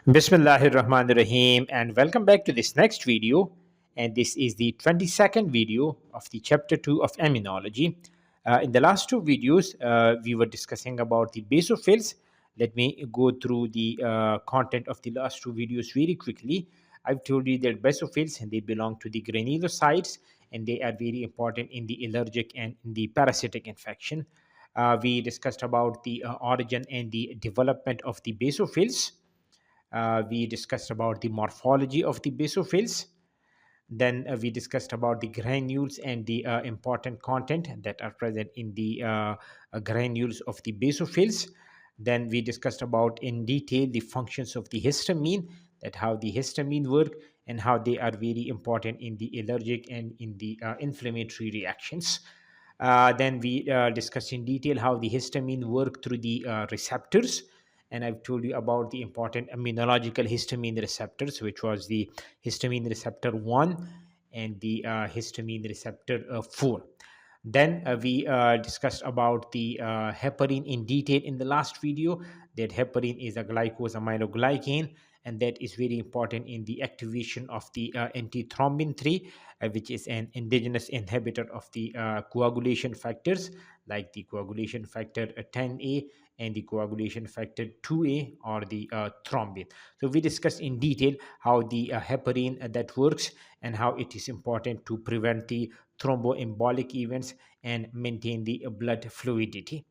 Bismillahirrahmanirrahim, and welcome back to this next video. And this is the 22nd video of the chapter 2 of immunology. In the last two videos, we were discussing about the basophils. Let me go through the content of the last two videos very quickly. I've told you that basophils, they belong to the granulocytes, and they are very important in the allergic and in the parasitic infection. We discussed about the origin and the development of the basophils. We discussed about the morphology of the basophils. Then we discussed about the granules and the important content that are present in the granules of the basophils. Then we discussed about in detail the functions of the histamine, that how the histamine work and how they are very important in the allergic and in the inflammatory reactions. Then we discussed in detail how the histamine work through the receptors, and I've told you about the important immunological histamine receptors, which was the histamine receptor 1 and the histamine receptor 4. Then we discussed about the heparin in detail in the last video, that heparin is a glycosaminoglycan, and that is very important in the activation of the antithrombin 3, which is an indigenous inhibitor of the coagulation factors like the coagulation factor 10A and the coagulation factor 2A, or the thrombin. So we discussed in detail how the heparin that works and how it is important to prevent the thromboembolic events and maintain the blood fluidity.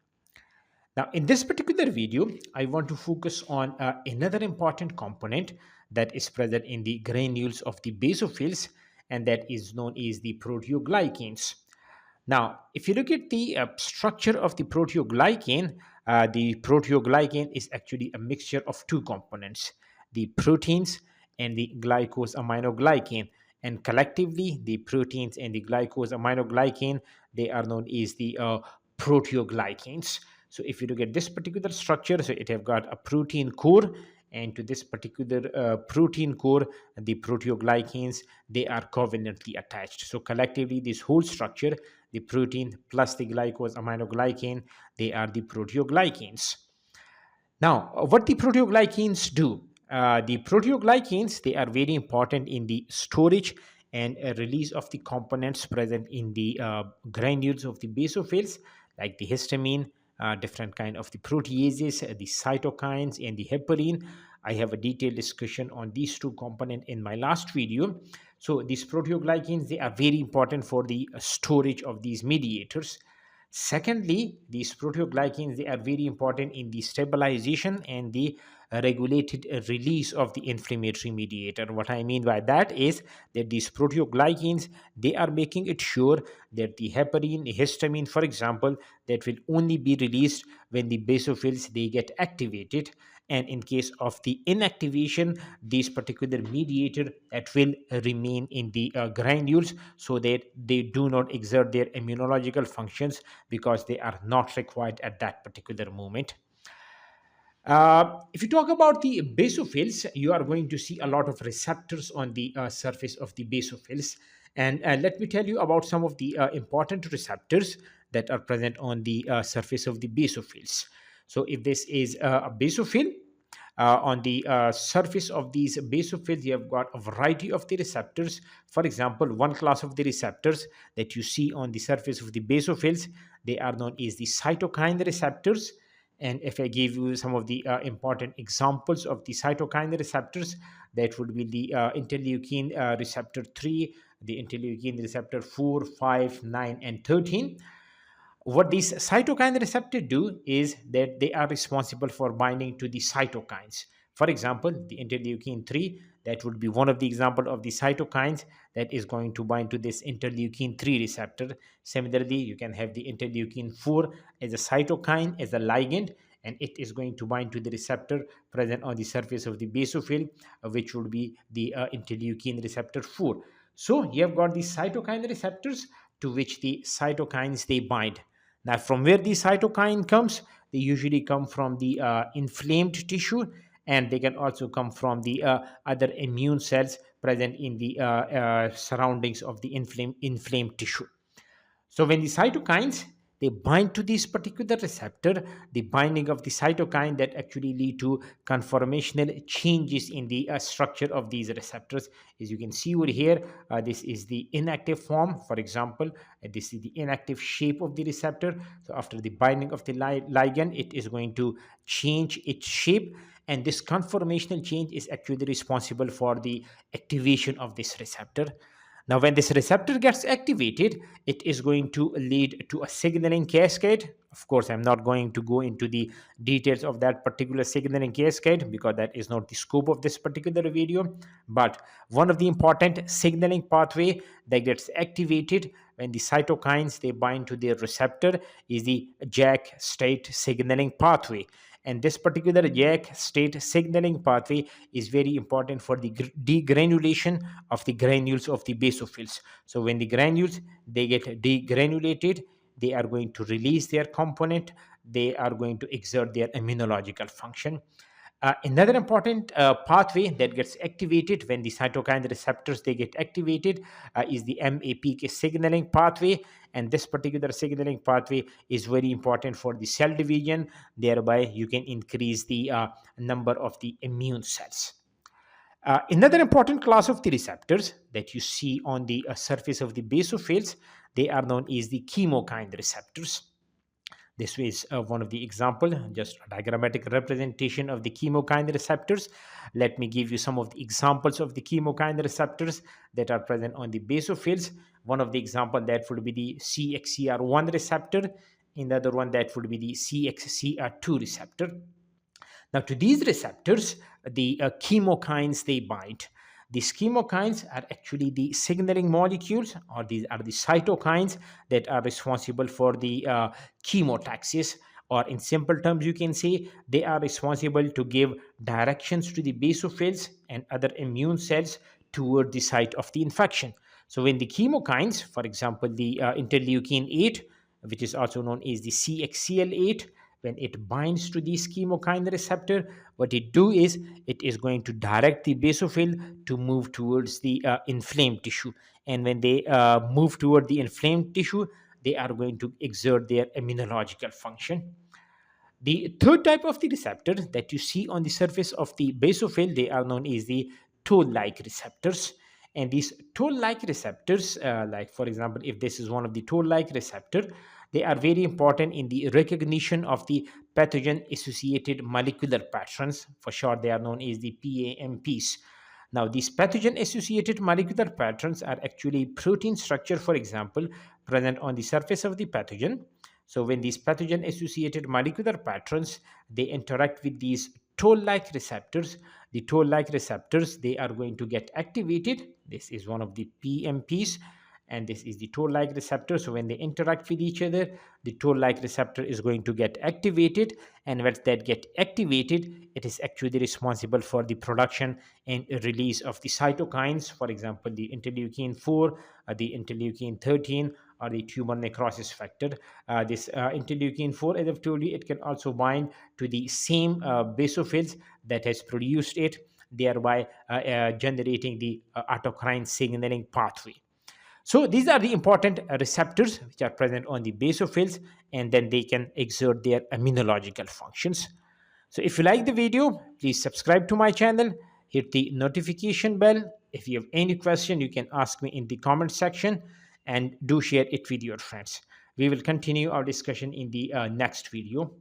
Now, in this particular video, I want to focus on another important component that is present in the granules of the basophils, and that is known as the proteoglycans. Now, if you look at the structure of the proteoglycan is actually a mixture of two components, the proteins and the glycosaminoglycan. And collectively, the proteins and the glycosaminoglycan, they are known as the proteoglycans. So if you look at this particular structure, so it have got a protein core, and to this particular protein core, the proteoglycans, they are covalently attached. So collectively, this whole structure, the protein plus the glycosaminoglycan, they are the proteoglycans. Now, what the proteoglycans do? The proteoglycans, they are very important in the storage and release of the components present in the granules of the basophils, like the histamine, different kind of the proteases, the cytokines, and the heparin. I have a detailed discussion on these two components in my last video. So these proteoglycans, they are very important for the storage of these mediators. Secondly, these proteoglycans, they are very important in the stabilization and the regulated release of the inflammatory mediator. What I mean by that is that these proteoglycans, they are making it sure that the heparin, histamine, for example, that will only be released when the basophils, they get activated, and in case of the inactivation, this particular mediator that will remain in the granules, so that they do not exert their immunological functions because they are not required at that particular moment. If you talk about the basophils, you are going to see a lot of receptors on the surface of the basophils. And let me tell you about some of the important receptors that are present on the surface of the basophils. So if this is a basophil, on the surface of these basophils, you have got a variety of the receptors. For example, one class of the receptors that you see on the surface of the basophils, they are known as the cytokine receptors. And if I give you some of the important examples of the cytokine receptors, that would be the interleukin receptor 3, the interleukin receptor 4, 5, 9, and 13. What these cytokine receptors do is that they are responsible for binding to the cytokines. For example, the interleukin 3, that would be one of the example of the cytokines that is going to bind to this interleukin 3 receptor. Similarly, you can have the interleukin 4 as a cytokine, as a ligand, and it is going to bind to the receptor present on the surface of the basophil, which would be the interleukin receptor 4. So you have got the cytokine receptors to which the cytokines, they bind. Now, from where the cytokine comes, they usually come from the inflamed tissue, and they can also come from the other immune cells present in the surroundings of the inflamed tissue. So when the cytokines, they bind to this particular receptor, the binding of the cytokine that actually lead to conformational changes in the structure of these receptors. As you can see over here, this is the inactive form, for example, this is the inactive shape of the receptor. So after the binding of the ligand, it is going to change its shape, and this conformational change is actually responsible for the activation of this receptor. Now, when this receptor gets activated, it is going to lead to a signaling cascade. Of course, I'm not going to go into the details of that particular signaling cascade because that is not the scope of this particular video. But one of the important signaling pathway that gets activated when the cytokines they bind to their receptor is the JAK state signaling pathway. And this particular JAK state signaling pathway is very important for the degranulation of the granules of the basophils. So when the granules they get degranulated, they are going to release their component, they are going to exert their immunological function. Another important pathway that gets activated when the cytokine receptors they get activated is the MAPK signaling pathway, and this particular signaling pathway is very important for the cell division. Thereby, you can increase the number of the immune cells. Another important class of the receptors that you see on the surface of the basophils, they are known as the chemokine receptors. This is one of the example, just a diagrammatic representation of the chemokine receptors. Let me give you some of the examples of the chemokine receptors that are present on the basophils. One of the example that would be the CXCR1 receptor. Another one that would be the CXCR2 receptor. Now, to these receptors, the chemokines they bind. These chemokines are actually the signaling molecules, or these are the cytokines that are responsible for the chemotaxis, or in simple terms, you can say they are responsible to give directions to the basophils and other immune cells toward the site of the infection. So, when the chemokines, for example, the interleukin 8, which is also known as the CXCL8, when it binds to the chemokine receptor, what it do is it is going to direct the basophil to move towards the inflamed tissue, and when they move toward the inflamed tissue, they are going to exert their immunological function. The third type of the receptor that you see on the surface of the basophil, they are known as the toll-like receptors. And these toll-like receptors, like for example, if this is one of the toll-like receptor, they are very important in the recognition of the pathogen-associated molecular patterns. For short, they are known as the PAMPs. Now, these pathogen-associated molecular patterns are actually protein structure, for example, present on the surface of the pathogen. So when these pathogen-associated molecular patterns, they interact with these toll-like receptors, the toll-like receptors, they are going to get activated. This is one of the PMPs, and this is the toll-like receptor. So when they interact with each other, the toll-like receptor is going to get activated, and once that get activated, it is actually responsible for the production and release of the cytokines, for example, the interleukin 4, the interleukin 13, or the tumor necrosis factor. This interleukin 4, as I've told you, it can also bind to the same basophils that has produced it, thereby generating the autocrine signaling pathway. So these are the important receptors which are present on the basophils, and then they can exert their immunological functions. So if you like the video, please subscribe to my channel, hit the notification bell. If you have any question, you can ask me in the comment section, and do share it with your friends. We will continue our discussion in the next video.